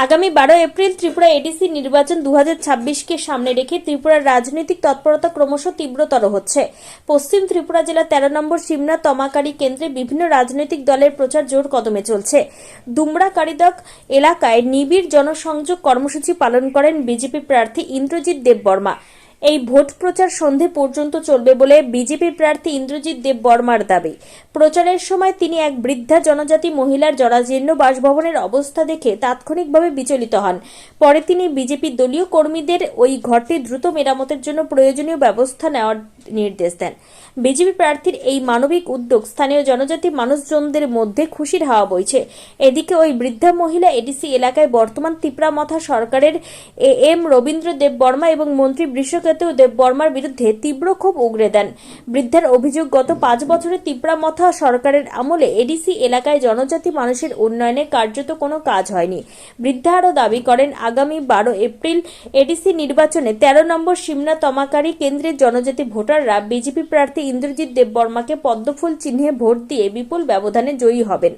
আগামী 12 April Tripura ADC নির্বাচন 2026কে সামনে রেখে ত্রিপুরার রাজনৈতিক তৎপরতা ক্রমশ তীব্রতর হচ্ছে। পশ্চিম ত্রিপুরা জেলা 13 নম্বর সিমনা তমাকারি কেন্দ্রে বিভিন্ন রাজনৈতিক দলের প্রচার জোর কদমে চলছে। দুমড়া কারিদক এলাকায় নিবিড় জনসংযোগ কর্মসূচি পালন করেন বিজেপি প্রার্থী ইন্দ্রজিৎ দেববর্মা। এই ভোট প্রচার সন্ধে পর্যন্ত চলবে বলে বিজেপি প্রার্থী ইন্দ্রজিৎ দেববর্মার দাবি। প্রচারের সময় তিনি এক বৃদ্ধা জনজাতি মহিলার জরাজীর্ণ বাসভবনের অবস্থা দেখে তাৎক্ষণিকভাবে বিচলিত হন। পরে তিনি বিজেপি দলীয় কর্মীদের ওই ঘরটি দ্রুত মেরামতের জন্য প্রয়োজনীয় ব্যবস্থা নেওয়ার নির্দেশ দেন। বিজেপি প্রার্থীর এই মানবিক উদ্যোগ স্থানীয় জনজাতি মানুষজনদের মধ্যে খুশির হাওয়া বইছে। এদিকে ওই বৃদ্ধা মহিলা এডিসি এলাকায় বর্তমান তিপ্রামথা সরকারের এম রবীন্দ্র দেববর্মা এবং মন্ত্রী বৃষকেতু দেববর্মার বিরুদ্ধে তীব্র ক্ষোভ উগরে দেন। বৃদ্ধার অভিযোগ, গত 5 বছরে তিপ্রামথা সরকারের আমলে এডিসি এলাকায় জনজাতি মানুষের উন্নয়নে কার্যত কোনো কাজ হয়নি। বৃদ্ধা আরও দাবি করেন, আগামী 12 এপ্রিল এডিসি নির্বাচনে 13 নম্বর সিমনা তমাকারি কেন্দ্রের জনজাতি ভোটাররা বিজেপি প্রার্থী ইন্দ্রজিৎ দেববর্মাকে পদ্মফুল চিহ্নে ভোট দিয়ে বিপুল ব্যবধানে জয়ী হবেন।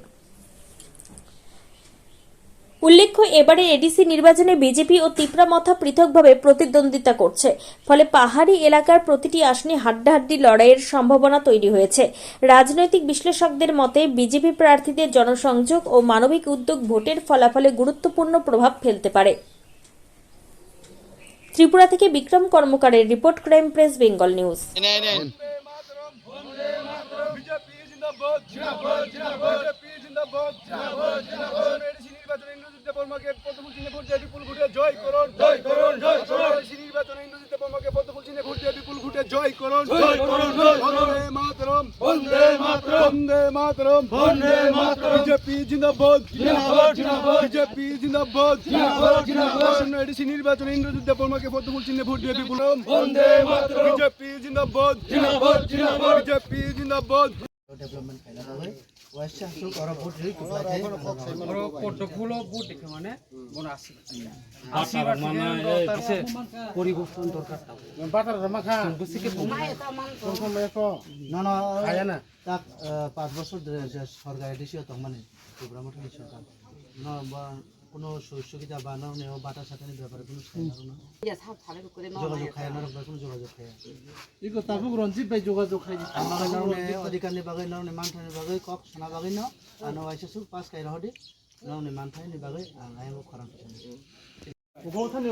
উল্লেখ্য, এবারে এডিসি নির্বাচনে বিজেপি ও তিপ্রামথা পৃথকভাবে প্রতিদ্বন্দ্বিতা করছে। ফলে পাহাড়ি এলাকার প্রতিটি আসনে হাড্ডাহাড্ডি লড়াইয়ের সম্ভাবনা তৈরি হয়েছে। রাজনৈতিক বিশ্লেষকদের মতে বিজেপি প্রার্থীদের জনসংযোগ ও মানবিক উদ্যোগ ভোটের ফলাফলে গুরুত্বপূর্ণ প্রভাব ফেলতে পারে। ত্রিপুরা থেকে বিক্রম কর্মকারের report, crime press Bengal news. জয় করুন, বন্দে মাতরম, বন্দে মাতরম, বন্দে মাতরম, বন্দে মাতরম। বিজেপি জিন্দাবাদ, জিন্দাবাদ, জিন্দাবাদ। বিজেপি জিন্দাবাদ, জিন্দাবাদ, জিন্দাবাদ। এডিসি নির্বাচনে ইন্দ্রজিৎ দেববর্মাকে পদ্মফুল চিহ্নে ভোট দিয়ে বিপুল বন্দে মাতরম। বিজেপি জিন্দাবাদ, জিন্দাবাদ, জিন্দাবাদ। বিজেপি জিন্দাবাদ। डेभलपमेन्ट फाइनल हवे ওয়াইসা সু করা ভোট রে তো লাগে বড় পটফুলো ভোট দেখে মানে বড় আসি মানে কিসে পরিবর্তন দরকার বাটার মাখা বুঝি কি কোন সময় তো না না আয়া না তা 5 বছর ধরে সরকার এডিসি তো মানে প্রোগ্রাম উঠে সরকার না বা কোনো সুবিধা বানানো বাটা সাটানির ব্যাপারে কোনো যোগাযোগ খায় না কোনো যোগাযোগ খায় এই কথা রঞ্জিত ভাই যোগাযোগ খাই অধিকারনি বাগাই নাও মানথানি বাগাই কক সোনা বাগাই নাও আনো আইসা সু পাস খাই রহদি নাও মানথানি বাগাই আইও খরাম ওখানে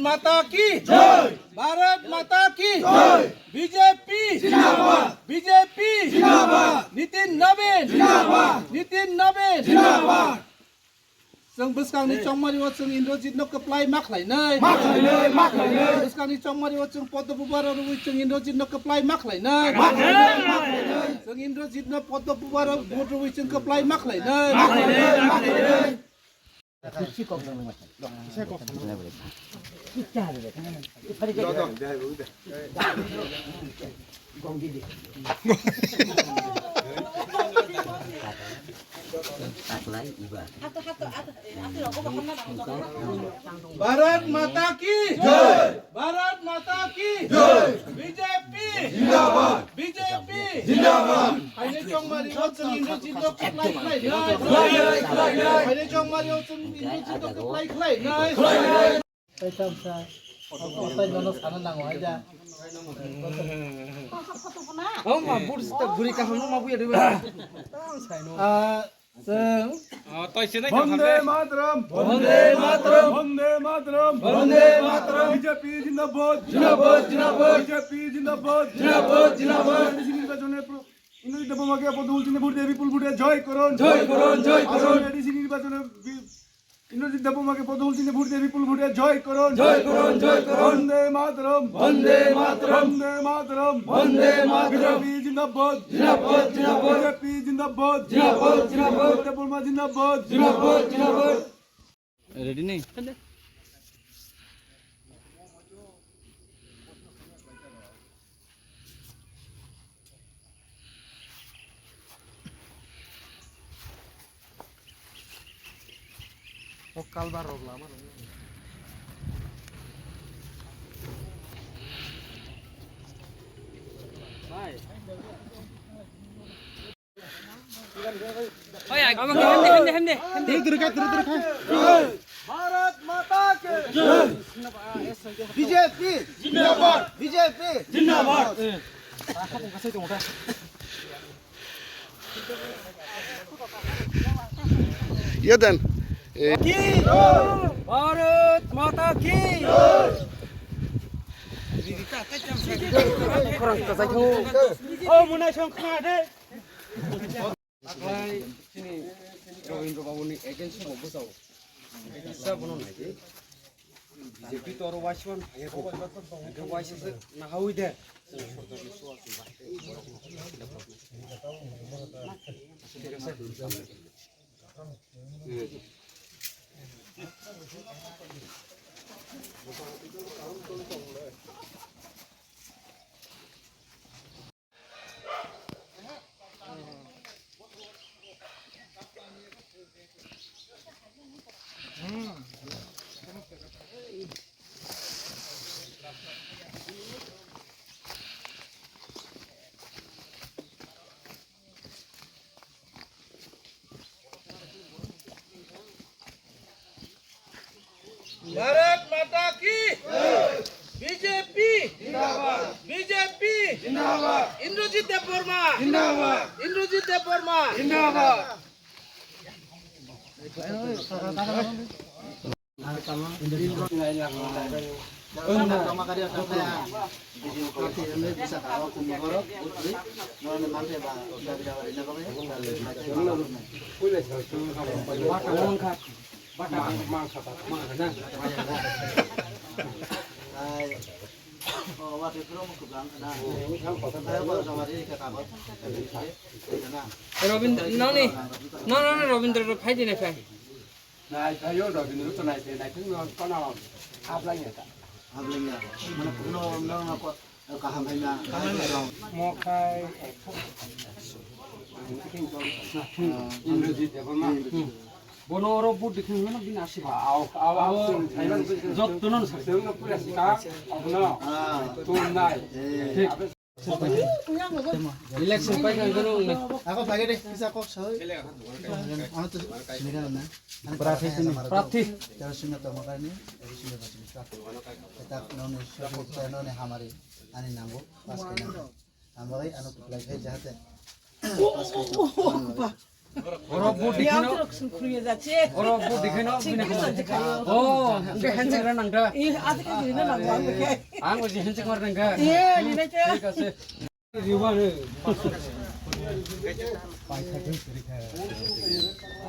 माता की जय, भारत माता की जय, बीजेपी जिंदाबाद, बीजेपी जिंदाबाद, नितिन नवीन जिंदाबाद, नितिन नवीन जिंदाबाद। जों बसकांनि चौमारियाव जों इन्द्रजित कप्लाय माखलायनाय बसकांनि चौमारियाव जों पद्मपुबाराव जों इन्द्रजित कप्लाय माखलायनाय जों इन्द्रजित पद्मपुबाराव भोट जों कप्लाय माखलायनाय भारत माता की जय, भारत माता की जय, बीजेपी जिंदाबाद, बीजेपी जिंदाबाद। आइने चौमारी जों इन्द्रजित कप्लाय खालायनाय आइने चौमारी जों इन्द्रजित कप्लाय खालायनाय पैसामसा असाय ननो साना नांगौ आइदा मा बुरस्ता गुरि काहनो मा बुया देबा বন্দে মাতরম, বন্দে মাতরম, বন্দে মাতরম, বন্দে মাতরম। বিজেপি জিন্দাবাদ, জিন্দাবাদ, জিন্দাবাদ। বিজেপি জিন্দাবাদ, জিন্দাবাদ, জিন্দাবাদ। এডিসি নির্বাচনে ইন্দ্রজিৎ দেববর্মাকে পদ্মফুল চিহ্নে ভোট দিয়ে বিপুল ভোটে জয় করুন, জয় করুন, জয় করুন। এডিসি নির্বাচনে ইন্দ্রজিৎ দেববর্মাকে পদ্মফুল চিহ্নে ভোট দিয়ে বিপুল ভোটে জয় করুন, জয় করুন, জয় করুন। বন্দে মাতরম, বন্দে মাতরম, বন্দে মাতরম, বন্দে মাতরম। বিজেপি জিন্দাবাদ, জিন্দাবাদ, জিন্দাবাদ। বিজেপি জিন্দাবাদ, জিন্দাবাদ, জিন্দাবাদ। দেববর্মা জিন্দাবাদ, জিন্দাবাদ, জিন্দাবাদ। रेडी नहीं কালবার রোগলা আমার भारत माता के बीजेपी जिंदाबाद बीजेपी जिंदाबाद ये देन की भारत माता की रवीन्द्र बाबुनि एगेन्स्ट समाव बोजाव बिसा बनायनाय बिजेपि तो आरो वाइसवन हायो वाइससो नाहावै दे सरकारनि भारत माता की बीजेपी जिंदाबाद बीजेपी जिंदाबाद इंद्रजीत देववर्मा जिंदाबाद इंद्रजीत देववर्मा जिंदाबाद रवीन्द्र नौनी रवीन्द्र फाइदिने फाइ Này, thấy rồi vì nước này thì này cũng có nào áp lại nhỉ? Một hai Bonoro bút được không nó bị nát xí vào ao thấy nó dốt tôi nó sạch sướng nó cứ là xí cá nó tôm này election पाइ गयो नि आको भागे दे किसा को छ आउँ त निकाल न प्रार्थी तेरो सिंह त मकानी सिंह बच्ची का eta नौने नौने हमारे आने नांगो पास करना हम भाई अनु प्लाई है जाते पास कर ओरो बुट दिखिनो खुरिया जाचे ओरो बुट दिखिनो बिना ओ के हेन्सिक र नंगा ए आज के दिन नंगा आं बजि हेन्सिक मार नंगा ए लिने के ठीक আছে रिवा रे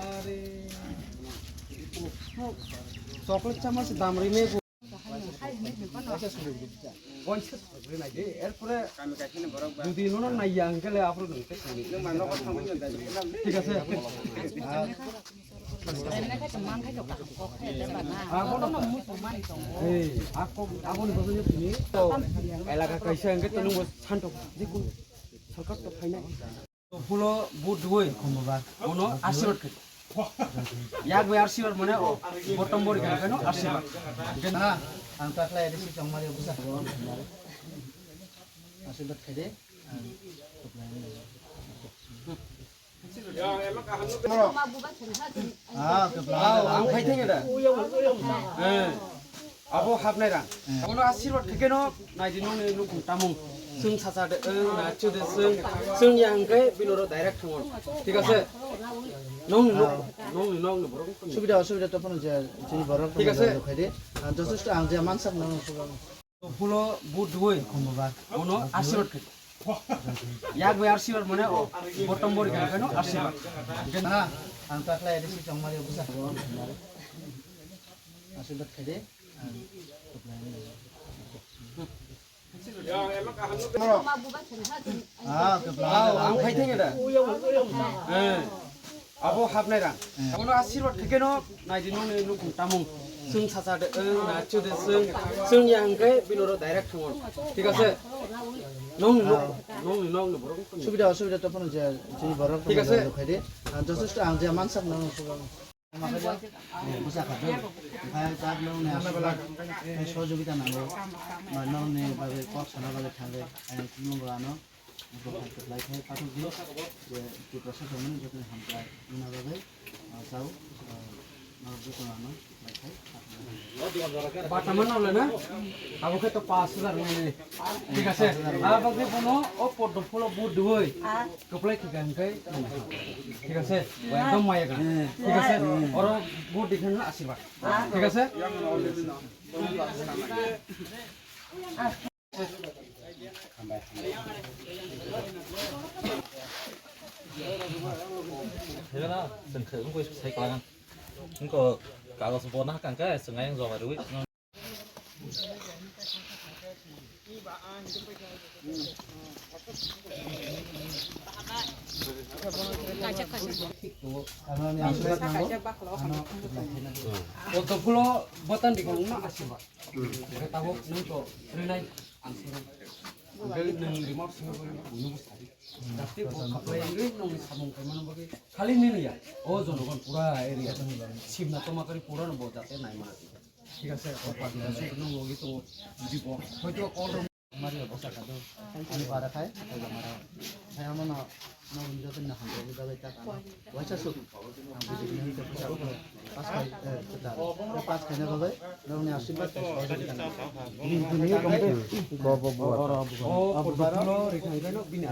अरे चॉकलेट चामच दामरी में এরপরে যদি নুন নাইয়া আঙ্কেলে আপরো ঠিক আছে এলাকা কাইসা আঙ্কে তো নঙ্গ শান্ত দেখুন সরকার তো ফাইনাল ফুলো বুট হই কোনো আশীর্বাদ খাই याक वे आशीर्वाद माने बटम बडी खानो आशीर्वाद ना हम ताकला एडिसी चंगमारी बुसा आशीर्वाद खेदे आं फाइथे गेदा आबो हाबनाय रा कोनो आशीर्वाद खेकेनो नायदिनो ने नुकु तामुं जों सासादे ना चुदे जों यांगे बिनरो डाइरेक्ट थांगोन ठीक আছে नौ बरं सुबिदा असुबिदा त पनि जे बरं ঠিক আছে खेदे जथेष्ट आं जे मानसाक नङ ফুলো বুট হই কোনো আশীর্বাদ খাই याक वे आशीर्वाद माने बटम बडी खानो आशीर्वाद ना हम ताकला एडिसी चंगमारी बुसा आशीर्वाद खेदे आं फाइथे गेदा आबो हाबनाय रा कोनो आशीर्वाद खेकेनो नायदिनो ने नुकु तामुं जों सासादे ना चुदे जों यांगे बिनरो डाइरेक्ट थांगोन ठीक আছে नौ बरं सुबिदा असुबिदा त पनि जे बरं ঠিক আছে खेदे जथेष्ट आं जे मानसाक नङ बुसा खादो ओमफ्राय दा नौने सहयोगिता नांगौ नौने बागै पक्ष नागाले थांगे खुलुमगानो लाइफाय पाठक दियो जे टिप्रा साथामोन जतन हामप्लाय उनाबागै जाउ नरजतनानो लाइफाय বাটামান নালে না আবকে তো 5000 মানে ঠিক আছে আবকে বনো ও পদ্ম ফুল বুট দই কপলাই ঠিকানকাই ঠিক আছে একদম মায়াগা ঠিক আছে ওর বুট দেখান আশীর্বাদ ঠিক আছে Thế sừng khử cũng quay say clang cũng có cả có số nó càng cái sừng anh rồi mà đúng आमानि आशीर्वाद नांगौ পদ্ম ফুল বতন দেখান না আশীর্বাদ তাবো নং তো রেনাই আনসিরাম গলি নং রিমোট সিং করে বুনু সারি দাস্তি কপলাই ইংরে নং সামং কাইমান বগে খালি নিলিয়া ও জনগণ পুরা এরিয়া শিবনা তোমাকারি পুরা নব যাতে নাই মানা ঠিক আছে ও পাগলা নং লগি তো দিব হয়তো কল हमारी अवस्था का तो पानी पा रखा है और हमारा है हम ना ना उन जो ना हम लोग दवाई का वैसा सो हम भी नहीं कर सकते पास का पास कहने को गए ना उन्हें आशीर्वाद दुनिया कमते ও পদ্ম ফুল রেখাইলে ন বিনা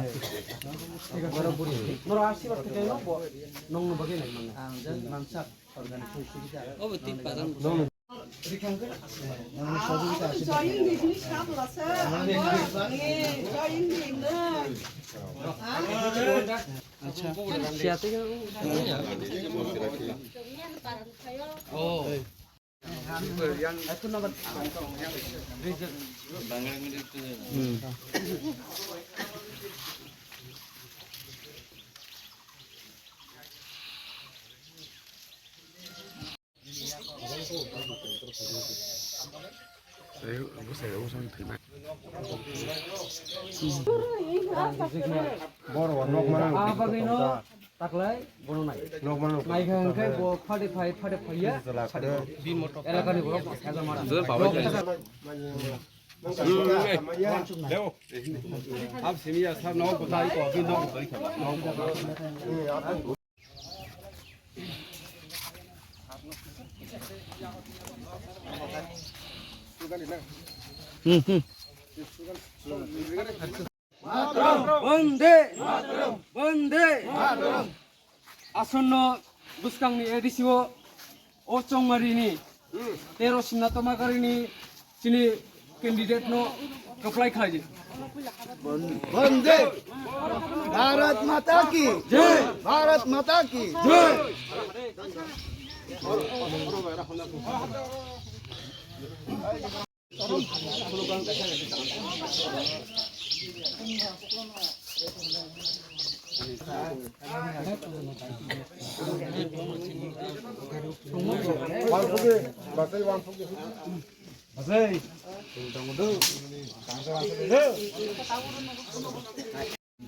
ঠিক আছে বড় নর আশীর্বাদ থেকে নং বগে নাই মানে आंजन मानसा ऑर्गेनिक सुविधा ও তিন পাজন রেখাইলে उन्हें सहयोगिता आशीर्वाद আচ্ছা সিয়াতে ও এখন আবার আবাগিনো তাকলাই বড় নাই নাইখানখাই ব ফাটে ফাইয়া সাড়ে এলাকানি বড় হাজার মারা अब सिमिया सब नौ बताई को अभी नौ बताई বন্দে বন্দে আসন্ন বুসকাংনি এডিসিও ও চংমারিনি 13 সিমনা তমাকারিনি চিনি कैंडिडेट नो अप्लाई खाई वंदे भारत माता की जय भारत माता की जय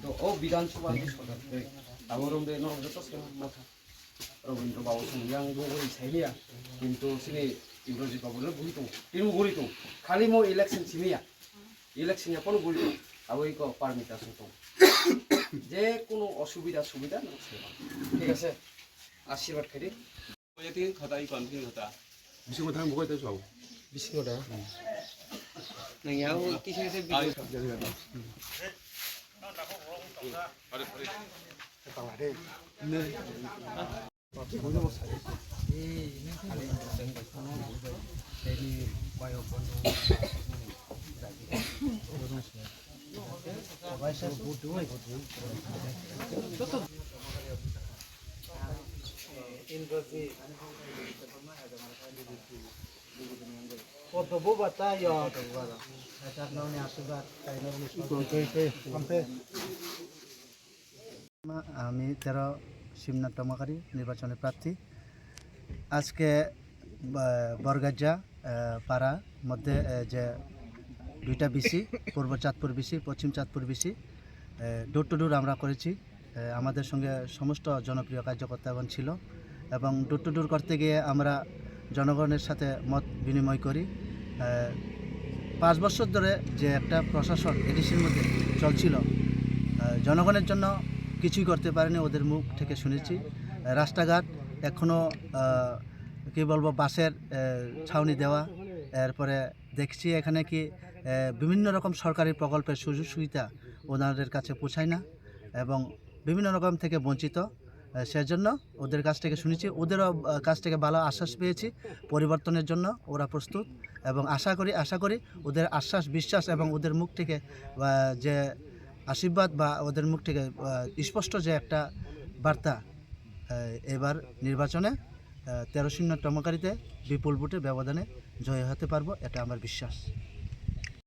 तो ओ विधानसभा सदस्य आगरम दे न जत माथा रविन्द्र बाबू संयां गोगोई साइलिया किंतु सिनि इंद्रजी बाबू न बुहितो तिनु बुहितो खाली मो इलेक्शन सिमिया इलेक्शन या कोन बुहितो आबो इको पारमिशन तो जे कोनो असुविधा सुविधा न ठीक আছে आशीर्वाद करी यति खताई कन्फिन खता 미싱 거 다음 먹어야 되죠. बिस्कुट है नयाव किसे से वैसा बुट हुई Foto बतायो तो वाला ऐसा नौने आशीर्वाद আমি 13 শিবনাথ টমাকারি নির্বাচনের প্রার্থী আজকে বরগাজা পাড়া মধ্যে যে দুইটা BC Purba Chandpur BC Paschim Chandpur BC door to ডোর আমরা করেছি আমাদের সঙ্গে সমস্ত জনপ্রিয় কার্যকর্তাগণ ছিল এবং ডোর টু ডোর করতে গিয়ে আমরা জনগণের সাথে মত বিনিময় করি 5 বছর ধরে যে একটা প্রশাসন এডিসির মধ্যে চলছিল জনগণের জন্য কিছুই করতে পারেনি, ওদের মুখ থেকে শুনেছি। রাস্তাঘাট এখনও কী বলবো, বাসের ছাউনি দেওয়া, এরপরে দেখছি এখানে কি বিভিন্ন রকম সরকারি প্রকল্পের সুযোগ সুবিধা ওনাদের কাছে পৌঁছায় না এবং বিভিন্ন রকম থেকে বঞ্চিত। সেজন্য ওদের কাছ থেকে শুনেছি, ওদেরও কাছ থেকে ভালো আশ্বাস পেয়েছি পরিবর্তনের জন্য ওরা প্রস্তুত, এবং আশা করি ওদের আশ্বাস বিশ্বাস এবং ওদের মুখ থেকে যে আশীর্বাদ বা ওদের মুখ থেকে স্পষ্ট যে একটা বার্তা, এবার নির্বাচনে 13 শূন্য টমকারিতে বিপুল ভোটে ব্যবধানে জয় হতে পারবো, এটা আমার বিশ্বাস।